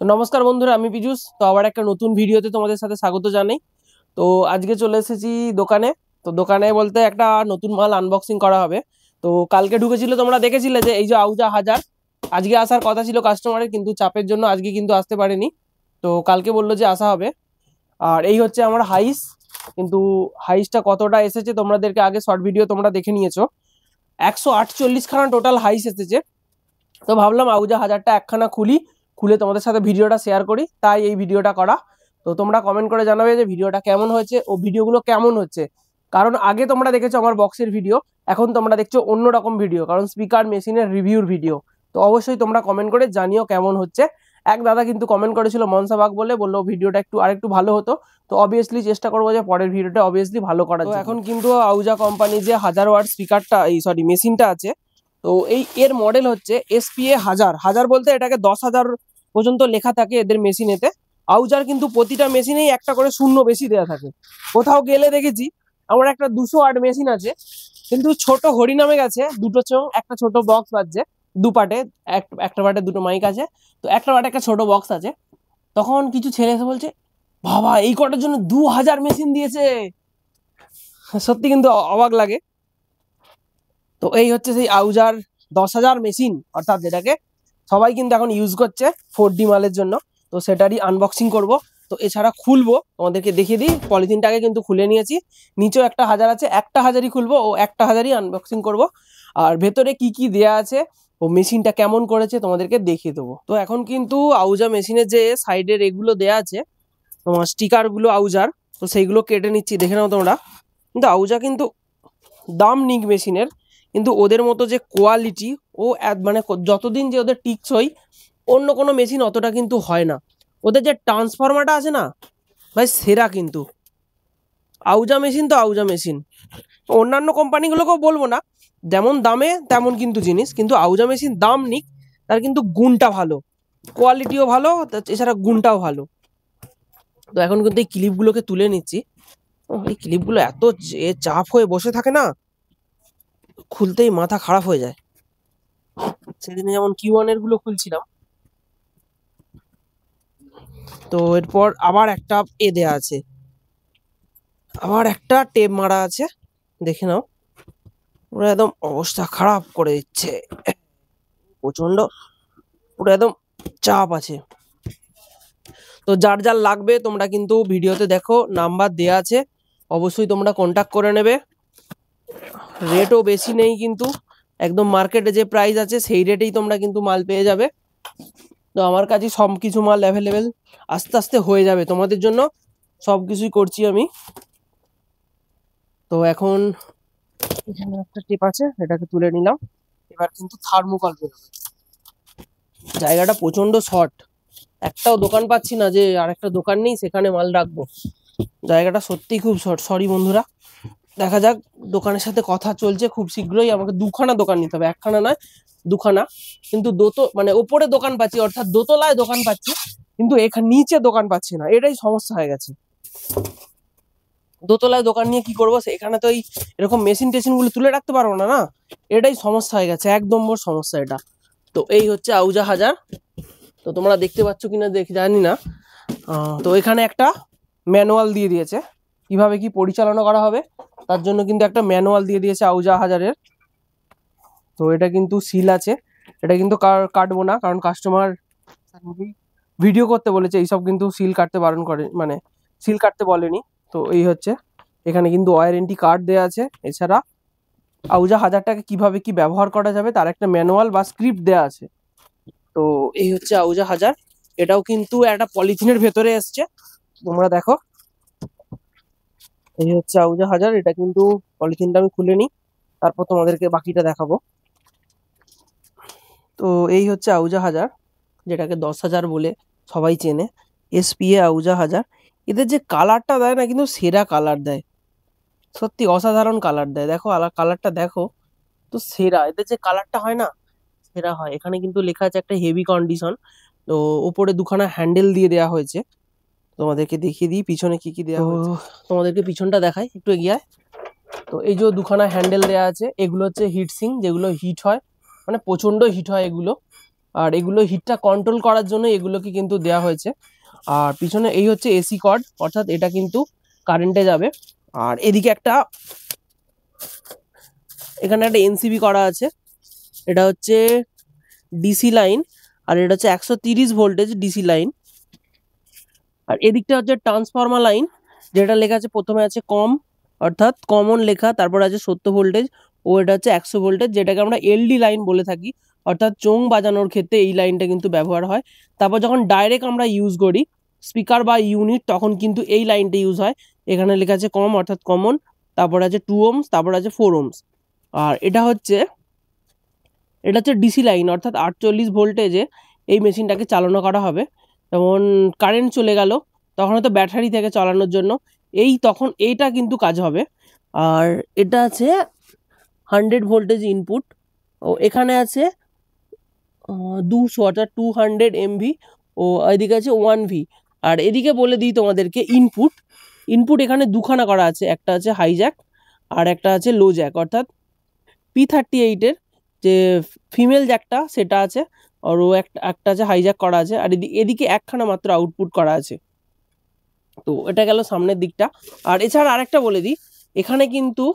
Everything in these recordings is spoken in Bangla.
তো নমস্কার বন্ধুরা, আমি পীযুষ। তো আবার একটা নতুন ভিডিওতে তোমাদের সাথে স্বাগত জানাই। তো আজকে চলে এসেছি দোকানে। তো দোকানে বলতে একটা নতুন মাল আনবক্সিং করা হবে। তো কালকে ঢুকেছিল, তোমরা দেখেছিলে যে এই যে আউজা হাজার। আজকে আসার কথা ছিল কাস্টমারের, কিন্তু চাপের জন্য আজকে কিন্তু আসতে পারেনি। তো কালকে বললো যে আসা হবে। আর এই হচ্ছে আমার হাইস। কিন্তু হাইসটা কতটা এসেছে তোমাদেরকে আগে শর্ট ভিডিও তোমরা দেখে নিয়েছো। 148 খানা টোটাল হাইস এসেছে। তো ভাবলাম আউজা হাজারটা একখানা খুলে তোমাদের সাথে ভিডিওটা শেয়ার করি, তাই এই ভিডিওটা করা। তো তোমরা কমেন্ট করে জানাবে যে ভিডিওটা কেমন হয়েছে ও ভিডিওগুলো কেমন হচ্ছে। কারণ আগে তোমরা দেখেছো আমার বক্সের ভিডিও, এখন তোমরা দেখছো অন্যরকম ভিডিও, কারণ স্পিকার মেশিনের রিভিউর ভিডিও। তো অবশ্যই তোমরা কমেন্ট করে জানিও কেমন হচ্ছে। এক দাদা কিন্তু কমেন্ট করেছিল মনসাবাগ বলে, বললো ভিডিওটা আরেকটু ভালো হতো। তো অবভিয়াসলি চেষ্টা করবো যে পরের ভিডিওটা অবভিয়াসলি ভালো করার জন্য। এখন কিন্তু আউজা কোম্পানি যে 1000 ওয়াট স্পিকারটা, মেশিনটা আছে, তো এর মডেল হচ্ছে এসপিএ 1000 বলতে এটাকে 10,000 পর্যন্ত লেখা থাকে এদের মেশিনেতে। আউজার কিন্তু প্রতিটা মেশিনেই একটা করে শূন্য বেশি দেওয়া থাকে। কোথাও গেলে দেখেছি আমার একটা 200 ওয়াট মেশিন আছে, কিন্তু ছোট হরি নামে গেছে, দুটো চোং, একটা ছোট বক্স বাজছে দু পাটে, একটা পাটে দুটো মাইক আছে, তো একটা পাটে একটা ছোট বক্স আছে। তখন কিছু ছেলে এসে বলছে, বাবা এই কটার জন্য 2000 মেশিন দিয়েছে। সত্যি কিন্তু অবাক লাগে। তো এই হচ্ছে সেই আউজার 10,000 মেশিন, অর্থাৎ যেটাকে সবাই কিন্তু এখন ইউজ করছে 4D মালের জন্য। তো সেটারই আনবক্সিং করব। তো এছাড়া খুলবো, তোমাদেরকে দেখিয়ে দিই। পলিথিনটাকে কিন্তু খুলে নিয়েছি, নিচেও একটা হাজার আছে, একটা হাজারই খুলবো ও একটা হাজারই আনবক্সিং করব। আর ভেতরে কি কি দেয়া আছে ও মেশিনটা কেমন করেছে তোমাদেরকে দেখিয়ে দেবো। তো এখন কিন্তু আউজা মেশিনের যে সাইডের এগুলো দেয়া আছে তোমার স্টিকারগুলো আউজার, তো সেইগুলো কেটে নিচ্ছি, দেখে নাও তোমরা। কিন্তু আউজা কিন্তু দাম নিক মেশিনের, কিন্তু ওদের মতো যে কোয়ালিটি ও মানে যতদিন যে ওদের টিকসই, অন্য কোনো মেশিন অতটা কিন্তু হয় না। ওদের যে ট্রান্সফরমারটা আছে না ভাই, সেরা কিন্তু। আউজা মেশিন তো আউজা মেশিন, অন্যান্য কোম্পানিগুলোকেও বলবো না, যেমন দামে তেমন কিন্তু জিনিস। কিন্তু আউজা মেশিন দাম নিক, তার কিন্তু গুণটা ভালো, কোয়ালিটিও ভালো, এছাড়া গুণটাও ভালো। তো এখন কিন্তু এই ক্লিপগুলোকে তুলে নিচ্ছি। এই ক্লিপগুলো এত চাপ হয়ে বসে থাকে না, খুলতেই মাথা খারাপ হয়ে যায়। সেদিনে যেমন Q1 এর গুলো খুলছিলাম। তো এরপর আবার একটা দেয়া আছে, আবার একটা টেপ মারা আছে, দেখে নাও। পুরো একদম অবস্থা খারাপ করে দিচ্ছে, প্রচন্ড পুরো একদম চাপ আছে। তো যার যার লাগবে তোমরা কিন্তু ভিডিওতে দেখো, নাম্বার দেয়া আছে, অবশ্যই তোমরা কন্ট্যাক্ট করে নেবে। রেটও বেশি নেই কিন্তু, একদম মার্কেটে যে প্রাইস আছে সেই রেটেই তোমরা কিন্তু মাল পেয়ে যাবে। তো আমার কাছে সব কিছু মাল অ্যাভেলেবেল, আস্তে আস্তে হয়ে যাবে তোমাদের জন্য, সব কিছুই করছি আমি। তো এখন এখানে একটা টেপ আছে, এটাকে তুলে নিলাম। এবার কিন্তু থার্মোকল বেরোবে। জায়গাটা প্রচন্ড শর্ট, একটাও দোকান পাচ্ছি না যে আরেকটা দোকান নেই সেখানে মাল রাখবো। জায়গাটা সত্যিই খুব শর্ট, সরি বন্ধুরা। দেখা যাক, দোকানের সাথে কথা চলছে, খুব শীঘ্রই আমাকে দুখানা দোকান নিতে হবে, একখানা নয় দুখানা। কিন্তু মানে ওপরে দোকান পাচ্ছি, অর্থাৎ দোতলায় দোকান পাচ্ছি, কিন্তু এখানে নিচে দোকান পাচ্ছি না, এটাই সমস্যা হয়ে গেছে। দোতলায় দোকান নিয়ে কি করবো, এখানে তো এরকম মেশিন টেশিন গুলো তুলে রাখতে পারবো না, এটাই সমস্যা হয়ে গেছে, একদম বড় সমস্যা এটা। তো এই হচ্ছে আউজা হাজার। তো তোমরা দেখতে পাচ্ছ কিনা জানি না। তো এখানে একটা ম্যানুয়াল দিয়ে দিয়েছে কিভাবে কি পরিচালনা করা হবে, তার জন্য কিন্তু একটা ম্যানুয়াল দিয়ে দিয়েছে আউজা হাজারের। তো এটা কিন্তু সিল আছে, এটা কিন্তু কাটবো না, কারণ কাস্টমার ভিডিও করতে বলেছে, এইসব কিন্তু সিল কাটতে বারণ করে, মানে সিল কাটতে বলেনি। তো এই হচ্ছে, এখানে কিন্তু ওয়ারেন্টি কার্ড দেওয়া আছে। এছাড়া আউজা হাজারটাকে কিভাবে কি ব্যবহার করা যাবে তার একটা ম্যানুয়াল বা স্ক্রিপ্ট দেওয়া আছে। তো এই হচ্ছে আউজা হাজার, এটাও কিন্তু একটা পলিথিনের ভেতরে এসছে, তোমরা দেখো। এই হচ্ছে আউজা হাজার, এটা কিন্তু পলিথিনটা আমি খুলে নিই, তারপর তোমাদেরকে বাকিটা দেখাবো। তো এই হচ্ছে আউজা হাজার, যেটাকে 10,000 বলে সবাই চেনে, এসপিএ আউজা হাজার। এদের যে কালারটা দেয় না, কিন্তু সেরা কালার দেয়, সত্যি অসাধারণ কালার দেয়। দেখো কালারটা দেখো, তো সেরা, এদের যে কালারটা হয় না, সেরা হয়। এখানে কিন্তু লেখা আছে একটা হেভি কন্ডিশন। তো উপরে দুখানা হ্যান্ডেল দিয়ে দেওয়া হয়েছে, তোমাদেরকে দেখিয়ে দিই পিছনে কি কি দেওয়া হয়েছে। তোমাদেরকে পিছনটা দেখাই, একটু এগিয়ে। তো এই যে দুখানা হ্যান্ডেল দেওয়া আছে, এগুলো হচ্ছে হিট সিং, যেগুলো হিট হয়, মানে প্রচন্ড হিট হয় এগুলো। আর এগুলো হিটটা কন্ট্রোল করার জন্য এগুলোকে কিন্তু দেওয়া হয়েছে। আর পিছনে এই হচ্ছে এসি কর্ড, অর্থাৎ এটা কিন্তু কারেন্টে যাবে। আর এদিকে এখানে একটা এনসিবি করা আছে, এটা হচ্ছে ডিসি লাইন, আর এটা হচ্ছে 130 ভোল্টেজ ডিসি লাইন। আর এদিকটা হচ্ছে ট্রান্সফরমার লাইন, যেটা লেখা আছে প্রথমে আছে কম, অর্থাৎ কমন লেখা, তারপর আছে 70 ভোল্টেজ, ও এটা হচ্ছে 100 ভোল্টেজ, যেটাকে আমরা এলডি লাইন বলে থাকি, অর্থাৎ চোং বাজানোর ক্ষেত্রে এই লাইনটা কিন্তু ব্যবহার হয়। তারপর যখন ডাইরেক্ট আমরা ইউজ করি স্পিকার বা ইউনিট, তখন কিন্তু এই লাইনটা ইউজ হয়। এখানে লেখা আছে কম অর্থাৎ কমন, তারপর আছে 2 ohms, তারপর আছে 4 ohms। আর এটা হচ্ছে ডিসি লাইন, অর্থাৎ 48 ভোল্টেজে এই মেশিনটাকে চালনা করা হবে। যেমন কারেন্ট চলে গেল, তখন হয়তো ব্যাটারি থেকে চালানোর জন্য তখন এইটা কিন্তু কাজ হবে। আর এটা আছে 100 ভোল্টেজ ইনপুট, ও এখানে আছে 200 অর্থাৎ 200 MV, ও এদিকে আছে 1V। আর এদিকে বলে দিই তোমাদেরকে ইনপুট এখানে দুখানা করা আছে, একটা আছে হাই জ্যাক আর একটা আছে লো জ্যাক, অর্থাৎ P38-এর যে ফিমেল জ্যাকটা সেটা আছে, আর ও একটা আছে হাইজ্যাক করা আছে। আর এদিকে একখানা মাত্র আউটপুট করা আছে। তো এটা গেল সামনের দিকটা। আর এছাড়া আরেকটা বলে দিই, এখানে কিন্তু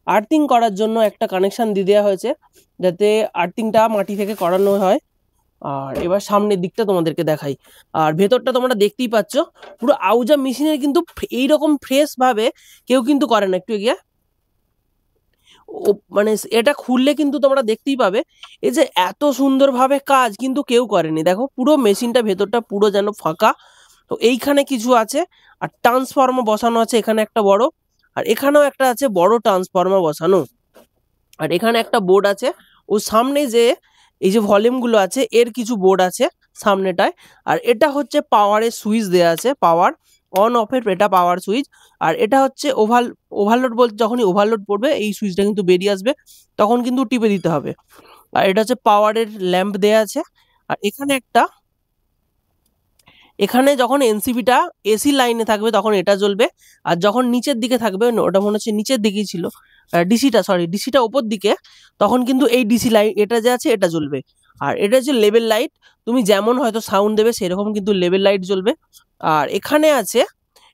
আর্থিং করার জন্য একটা কানেকশন দিয়ে দেওয়া হয়েছে, যাতে আর্থিংটা মাটি থেকে করানো হয়। আর এবার সামনের দিকটা তোমাদেরকে দেখাই। আর ভেতরটা তোমরা দেখতেই পাচ্ছ, পুরো আউজা মেশিনের কিন্তু এইরকম ফ্রেশ ভাবে কেউ কিন্তু করে না। একটু এগিয়ে, মানে এটা খুললে কিন্তু তোমরা দেখতেই পাবে, এই যে এত সুন্দরভাবে কাজ কিন্তু কেউ করেনি। দেখো পুরো মেশিনটা ভেতরটা পুরো যেন ফাঁকা। তো এইখানে কিছু আছে, আর ট্রান্সফরমার বসানো আছে এখানে একটা বড়, আর এখানেও একটা আছে বড় ট্রান্সফরমার বসানো। আর এখানে একটা বোর্ড আছে, ও সামনে যে এই যে ভলিউমগুলো আছে এর কিছু বোর্ড আছে সামনেটায়। আর এটা হচ্ছে পাওয়ারের সুইচ দেওয়া আছে, পাওয়ার অন অফের এটা পাওয়ার সুইচ। আর এটা হচ্ছে ওভারলোড বলতে যখনই ওভারলোড পড়বে এই সুইচটা কিন্তু বেরিয়ে আসবে, তখন কিন্তু টিপে দিতে হবে। আর এটা হচ্ছে পাওয়ারের ল্যাম্প দেওয়া আছে। আর এখানে যখন এনসিবিটা এসি লাইনে থাকবে তখন এটা জ্বলবে, আর যখন নিচের দিকে থাকবে, ওটা মনে হচ্ছে নিচের দিকেই ছিল, ডিসিটা ওপর দিকে, তখন কিন্তু এই ডিসি লাইট এটা যে আছে এটা জ্বলবে। আর এটা হচ্ছে লেভেল লাইট, তুমি যেমন হয়তো সাউন্ড দেবে সেরকম কিন্তু লেভেল লাইট জ্বলবে। আর এখানে আছে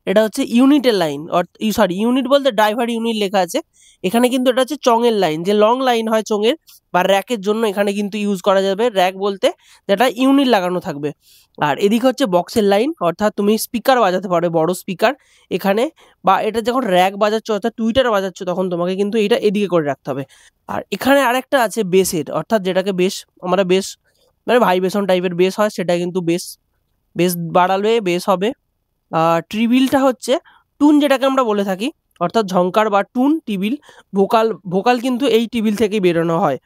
এটা হচ্ছে ইউনিটের লাইন, ইউনিট বলতে ড্রাইভার ইউনিট লেখা আছে। এখানে কিন্তু এটা হচ্ছে চঙের লাইন, যে লং লাইন হয় চঙের বা র্যাকের জন্য এখানে কিন্তু ইউজ করা যাবে। র্যাক বলতে যেটা ইউনিট লাগানো থাকবে। আর এদিকে হচ্ছে বক্সের লাইন, অর্থাৎ তুমি স্পিকার বাজাতে পারো, বড় স্পিকার এখানে, বা এটা যখন র্যাক বাজাচ্ছ অর্থাৎ টুইটার বাজাচ্ছ তখন তোমাকে কিন্তু এটা এদিকে করে রাখতে হবে। আর এখানে আরেকটা আছে বেসের, অর্থাৎ যেটাকে আমরা বেস মানে ভাইব্রেশন টাইপের বেস হয়, সেটা কিন্তু বেস বাড়ালে বেস হবে। ট্রিবিলটা হচ্ছে টুন যেটাকে আমরা বলে থাকি, অর্থাৎ ঝংকার বা টুন টিবিল, ভোকাল কিন্তু এই টিবিল থেকেই বেরোনো হয়।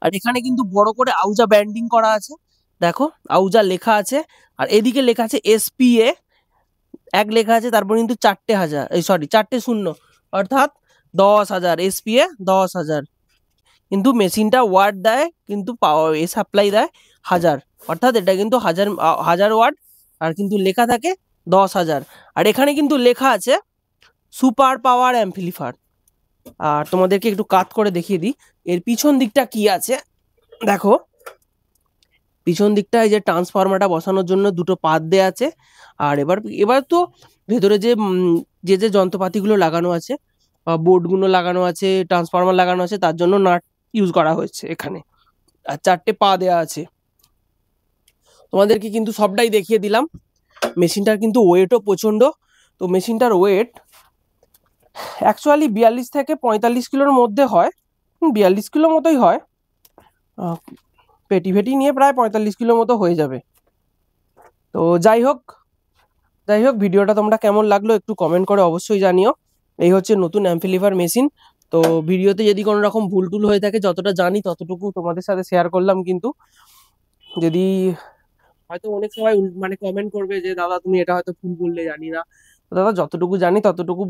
আর এখানে কিন্তু বড় করে আউজা ব্যান্ডিং করা আছে, দেখো আউজা লেখা আছে। আর এদিকে লেখা আছে SPA 1 লেখা আছে, তারপর কিন্তু 4টে শূন্য, অর্থাৎ 10,000, SPA 10,000। কিন্তু মেশিনটা ওয়াট দেয় কিন্তু পাওয়ার সাপ্লাই দেয় 1000, অর্থাৎ এটা কিন্তু 1000 ওয়াট, আর কিন্তু লেখা থাকে 10,000। আর এখানে কিন্তু লেখা আছে সুপার পাওয়ার অ্যাম্পলিফায়ার। আর তোমাদেরকে একটু কাট করে দেখিয়ে দিই এর পিছন দিকটা কি আছে। দেখো পিছন দিকটা এই যে ট্রান্সফরমারটা বসানোর জন্য দুটো পাত দেয়া আছে। আর এবার তো ভেতরে যে যন্ত্রপাতিগুলো লাগানো আছে, বোর্ডগুলো লাগানো আছে, ট্রান্সফরমার লাগানো আছে, তার জন্য নাট ইউজ করা হয়েছে এখানে। আর 4টে পা দেওয়া আছে। তোমাদেরকে কিন্তু সবটাই দেখিয়ে দিলাম। মেশিনটার কিন্তু ওয়েটও প্রচণ্ড। তো মেশিনটার ওয়েট অ্যাকচুয়ালি 42 থেকে 45 কিলোর মধ্যে হয়, 42 কিলো মতোই হয়। পেটি নিয়ে প্রায় 45 কিলো মতো হয়ে যাবে। তো যাই হোক ভিডিওটা তোমরা কেমন লাগলো একটু কমেন্ট করে অবশ্যই জানিও। এই হচ্ছে নতুন অ্যাম্পলিফায়ার মেশিন। তো ভিডিওতে যদি কোনো রকম ভুল টুল হয়ে থাকে, যতটা জানি ততটুকু তোমাদের সাথে শেয়ার করলাম। কিন্তু যদি হয়তো অনেক সময় মানে কমেন্ট করবে যে দাদা তুমি এটা হয়তো ভুল বললে, জানি না। তো দাদা যতটুকু জানি ততটুকু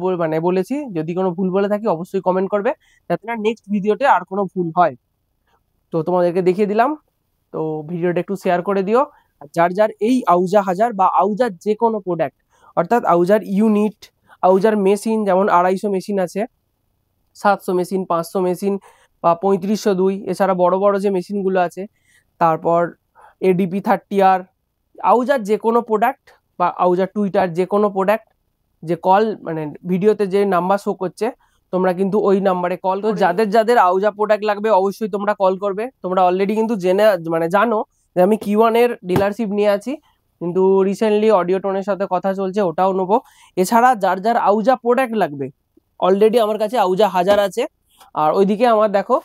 বলেছি। যদি কোনো ভুল বলে থাকি অবশ্যই কমেন্ট করবে, যাতে না নেক্সট ভিডিওতে আর কোনো ভুল হয়। তো তোমাদেরকে দেখিয়ে দিলাম। তো ভিডিওটা একটু শেয়ার করে দিও। আর যার এই আউজা হাজার বা আউজার যে কোনো প্রোডাক্ট, অর্থাৎ আউজার ইউনিট, আউজার মেশিন, যেমন 250 মেশিন আছে, 700 মেশিন, 500 মেশিন বা 3502, এছাড়া বড় বড় যে মেশিনগুলো আছে তারপর এডিপি 30R, আউজার যে কোনো প্রোডাক্ট বা আউজার টুইটার যে কোনো প্রোডাক্ট, যে কল মানে ভিডিওতে যে নাম্বার শো করছে তোমরা কিন্তু ওই নাম্বারে কল করো। যাদের যাদের আউজা প্রোডাক্ট লাগবে অবশ্যই তোমরা কল করবে। তোমরা অলরেডি কিন্তু জানো যে আমি Q1 এর ডিলারশিপ নিয়ে আছি, কিন্তু রিসেন্টলি অডিও টোনের সাথে কথা চলছে, ওটাও নেবো। এছাড়া যার যার আউজা প্রোডাক্ট লাগবে, অলরেডি আমার কাছে আউজা 1000 আছে, আর ওইদিকে আমার দেখো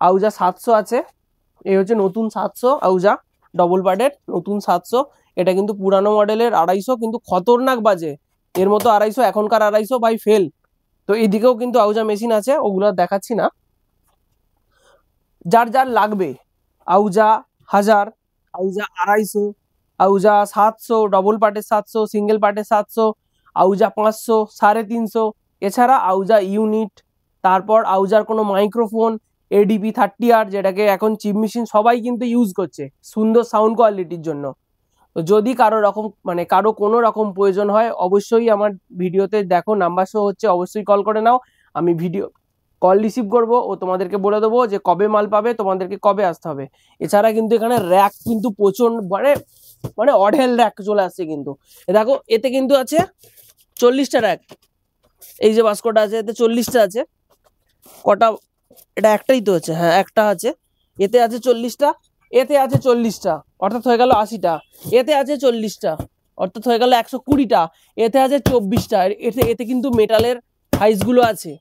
আউজা 700 আছে। এই হচ্ছে নতুন 700 আউজা, ডবল পার্টের নতুন 700। এটা কিন্তু পুরানো মডেলের 250, কিন্তু খতরনাক বাজে। এর মতো 250, এখনকার 250 ভাই ফেল। তো এইদিকেও কিন্তু আউজা মেশিন আছে, ওগুলো দেখাচ্ছি না। যার যার লাগবে আউজা 1000, আউজা 250, আউজা 700, ডবল পার্টের 700, সিঙ্গেল পার্টের 700, আউজা 500, 350, এছাড়া আউজা ইউনিট, তারপর আউজার কোনো মাইক্রোফোন, এডিপি 30R, যেটাকে এখন চিপ মেশিন সবাই কিন্তু ইউজ করছে সুন্দর সাউন্ড কোয়ালিটির জন্য। তো যদি কারো কোনো রকম প্রয়োজন হয় অবশ্যই আমার ভিডিওতে দেখো নাম্বার শো হচ্ছে, অবশ্যই কল করে নাও। আমি ভিডিও কল রিসিভ করবো ও তোমাদেরকে বলে দেবো যে কবে মাল পাবে, তোমাদেরকে কবে আসতে হবে। এছাড়া কিন্তু এখানে র্যাক কিন্তু প্রচন্ড মানে মানে অঢেল র্যাক চলে আসছে কিন্তু। দেখো এতে কিন্তু আছে 40টা র্যাক। এই যে বাস্কটা আছে এতে 40টা আছে। কটা, এটা একটাই তো আছে, হ্যাঁ একটা আছে। এতে আছে 40টা, এতে আছে 40টা, অর্থাৎ হয়ে গেল 80টা। এতে আছে 40টা, অর্থাৎ হয়ে গেল 120টা। এতে আছে 24টা। এতে কিন্তু মেটালের হাইসগুলো আছে,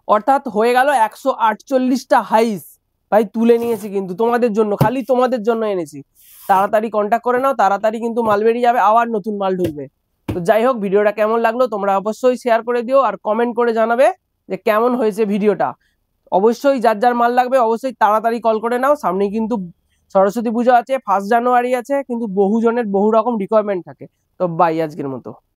অর্থাৎ হয়ে গেল 148টা হাইস। ভাই তুলে নিয়েছি কিন্তু তোমাদের জন্য, খালি তোমাদের জন্য এনেছি। তাড়াতাড়ি কন্ট্যাক্ট করে নাও, তাড়াতাড়ি কিন্তু মাল বেরিয়ে যাবে, আবার নতুন মাল ঢুকবে। তো যাই হোক, ভিডিওটা কেমন লাগলো তোমরা অবশ্যই শেয়ার করে দিও, আর কমেন্ট করে জানাবে যে কেমন হয়েছে ভিডিওটা। অবশ্যই যার যার মাল লাগবে অবশ্যই তাড়াতাড়ি কল করে নাও। সামনে কিন্তু সরস্বতী পুজো আছে, 1 জানুয়ারি আছে, কিন্তু বহু জনের বহু রকম রিকোয়ারমেন্ট থাকে। তো বাই আজকের মতো।